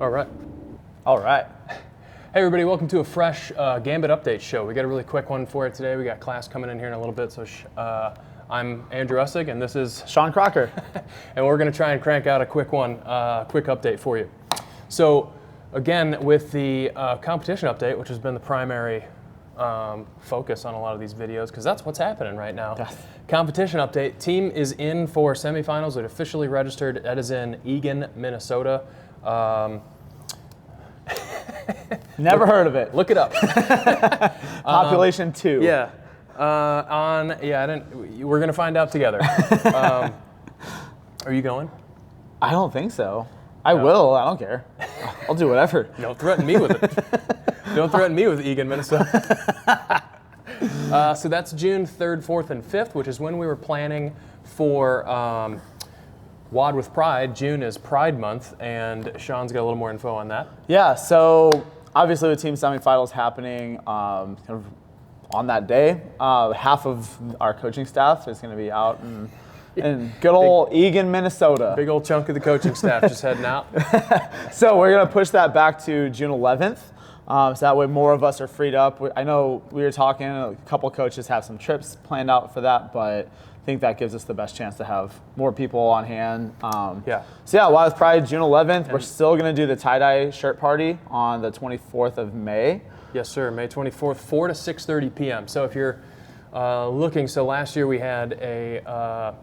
All right. All right. Hey everybody, welcome to a fresh Gambit update show. We got a really quick one for you today. We got class coming in here in a little bit, so I'm Andrew Ussig, and this is Shawn Crocker. and we're going to try and crank out a quick one, quick update for you. So again, with the competition update, which has been the primary focus on a lot of these videos, because that's what's happening right now. Yes. Competition update, team is in for semifinals. It officially registered. That is in Eagan, Minnesota. Never heard of it. Look it up. Population 2. Yeah. We're gonna find out together. Are you going? I don't think so. I will. I don't care. I'll do whatever. Don't threaten me with it. Don't threaten me with Eagan, Minnesota. So that's June 3rd, 4th, and 5th, which is when we were planning for WOD with Pride. June is Pride Month, and Shawn's got a little more info on that. Yeah, so obviously with team semifinals happening kind of on that day, half of our coaching staff is going to be out in good old Eagan, Minnesota. Big old chunk of the coaching staff just heading out. So we're going to push that back to June 11th. So that way more of us are freed up. I know we were talking, a couple coaches have some trips planned out for that, but I think that gives us the best chance to have more people on hand. Yeah. So yeah, WOD with Pride, June 11th. We're still going to do the tie-dye shirt party on the 24th of May. Yes, sir. May 24th, 4 to 6:30 p.m. So if you're looking, so last year we had I'll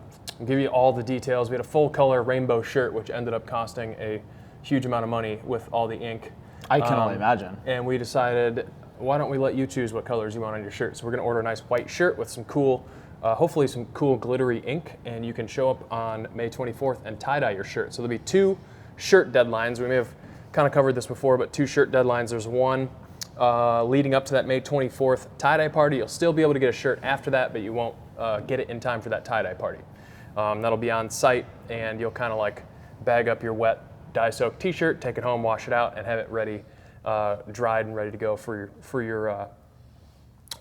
give you all the details. We had a full color rainbow shirt, which ended up costing a huge amount of money with all the ink. I can only imagine. And we decided, why don't we let you choose what colors you want on your shirt? So we're going to order a nice white shirt with some cool, hopefully some cool glittery ink, and you can show up on May 24th and tie-dye your shirt. So there'll be 2 shirt deadlines. We may have kind of covered this before, but 2 shirt deadlines. There's one leading up to that May 24th tie-dye party. You'll still be able to get a shirt after that, but you won't get it in time for that tie-dye party. That'll be on site, and you'll kind of like bag up your wet dye-soaked t-shirt, take it home, wash it out, and have it ready, dried and ready to go for your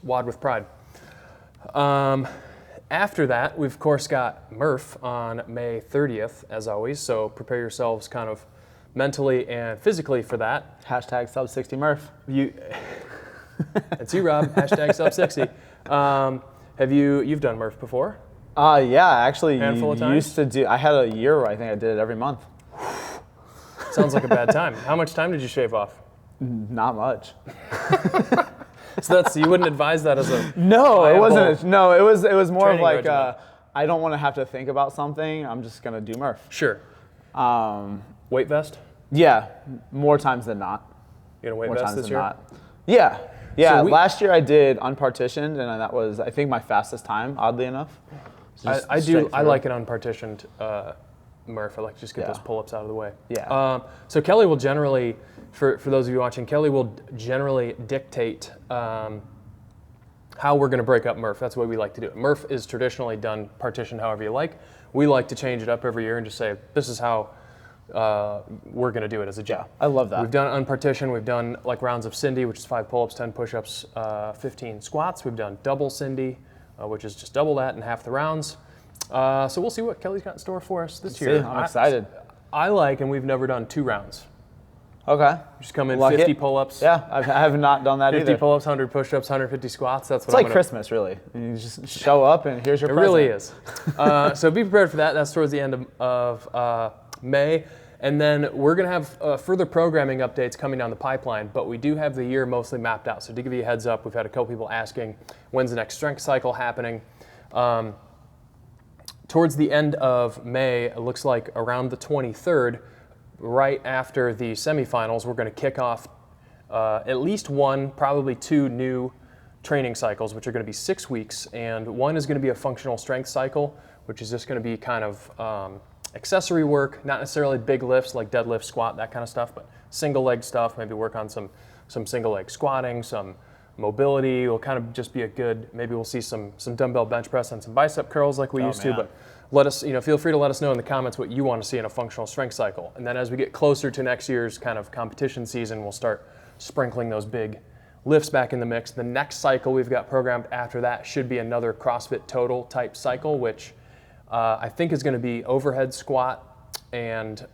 WOD with Pride. After that, we've of course got Murph on May 30th, as always, so prepare yourselves kind of mentally and physically for that. Hashtag sub 60 Murph. That's you, Rob. Hashtag sub 60. You've done Murph before? Yeah, actually, Handful of times? used to do. I had a year where I think I did it every month. Sounds like a bad time. How much time did you shave off? Not much. So you wouldn't advise that as a No, it wasn't. No, it was more of training like regimen. I don't want to have to think about something. I'm just gonna do Murph. Sure. Weight vest? Yeah, more times than not. You gonna weight More vest times this than year? not. Yeah. Yeah, So last year I did unpartitioned, and that was, I think, my fastest time, oddly enough. I like an unpartitioned Murph. I like to just get Yeah. those pull-ups out of the way. Yeah. So Kelly will generally, for those of you watching, Kelly will generally dictate how we're going to break up Murph. That's the way we like to do it. Murph is traditionally done partitioned however you like. We like to change it up every year and just say, this is how we're going to do it as a gym. Yeah, I love that. We've done unpartitioned. We've done like rounds of Cindy, which is 5 pull-ups, 10 push-ups, 15 squats. We've done double Cindy, which is just double that in half the rounds. So we'll see what Kelly's got in store for us this year. I'm excited. I like, and we've never done 2 rounds. Okay. Just come in Like 50 it. pull-ups. Yeah, I have not done that 50 either. pull-ups, 100 push-ups, 150 squats. That's what It's like Christmas, really. You just show up and here's your It present. really is. So be prepared for that. That's towards the end of May. And then we're going to have further programming updates coming down the pipeline, but we do have the year mostly mapped out. So to give you a heads up, we've had a couple people asking, when's the next strength cycle happening? Towards the end of May, it looks like around the 23rd, right after the semifinals, we're going to kick off at least 1, probably 2 new training cycles, which are going to be 6 weeks. And one is going to be a functional strength cycle, which is just going to be kind of accessory work, not necessarily big lifts like deadlift, squat, that kind of stuff, but single leg stuff, maybe work on some single leg squatting, some mobility. Will kind of just be a good, maybe we'll see some dumbbell bench press and some bicep curls like we used to, but let us, feel free to let us know in the comments what you want to see in a functional strength cycle. And then as we get closer to next year's kind of competition season, we'll start sprinkling those big lifts back in the mix. The next cycle we've got programmed after that should be another CrossFit Total type cycle, which I think is going to be overhead squat and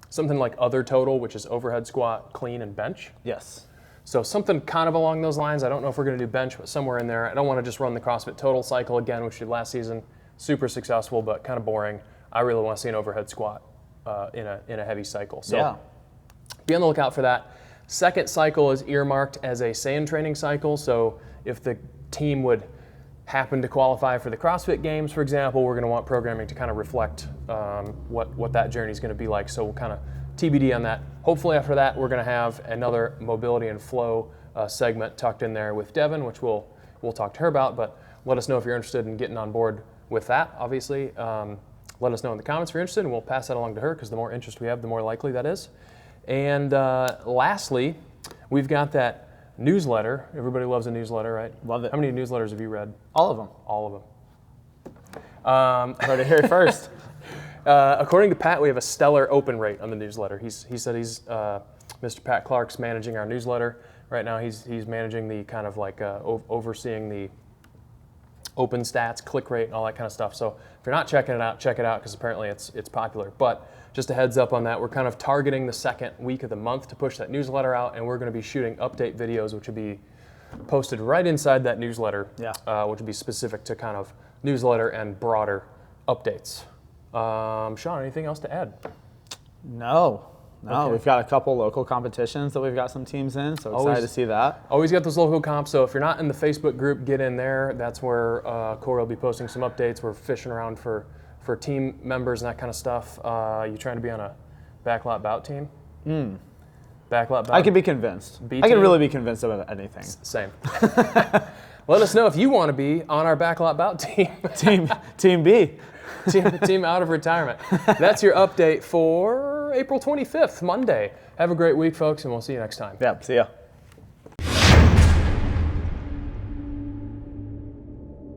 something like other total, which is overhead squat, clean, and bench. Yes. So something kind of along those lines. I don't know if we're going to do bench, but somewhere in there. I don't want to just run the CrossFit total cycle again, which we did last season. Super successful, but kind of boring. I really want to see an overhead squat in a heavy cycle. So be on the lookout for that. Second cycle is earmarked as a sand training cycle. So if the team would happen to qualify for the CrossFit Games, for example, we're going to want programming to kind of reflect what that journey is going to be like. So we'll kind of TBD on that. Hopefully after that, we're going to have another mobility and flow segment tucked in there with Devin, which we'll talk to her about. But let us know if you're interested in getting on board with that, obviously. Let us know in the comments if you're interested, and we'll pass that along to her, because the more interest we have, the more likely that is. And lastly, we've got that newsletter. Everybody loves a newsletter, right? Love it. How many newsletters have you read? All of them. All of them. Heard it here first. According to Pat, we have a stellar open rate on the newsletter. He said Mr. Pat Clark's managing our newsletter right now. He's managing the kind of like overseeing the open stats, click rate, and all that kind of stuff. So if you're not checking it out, check it out, because apparently it's popular. But just a heads up on that, we're kind of targeting the second week of the month to push that newsletter out, and we're going to be shooting update videos, which will be posted right inside that newsletter, which will be specific to kind of newsletter and broader updates. Shawn, anything else to add? No. Okay. We've got a couple local competitions that we've got some teams in, so excited to see that. Always got those local comps, so if you're not in the Facebook group, get in there. That's where Corey will be posting some updates. We're fishing around for team members and that kind of stuff. You trying to be on a backlot bout team? Backlot bout? I can be convinced. I can really be convinced about anything. Same. Let us know if you want to be on our backlot bout team. Team B. Team out of retirement. That's your update for April 25th, Monday. Have a great week, folks, and we'll see you next time. Yeah, see ya.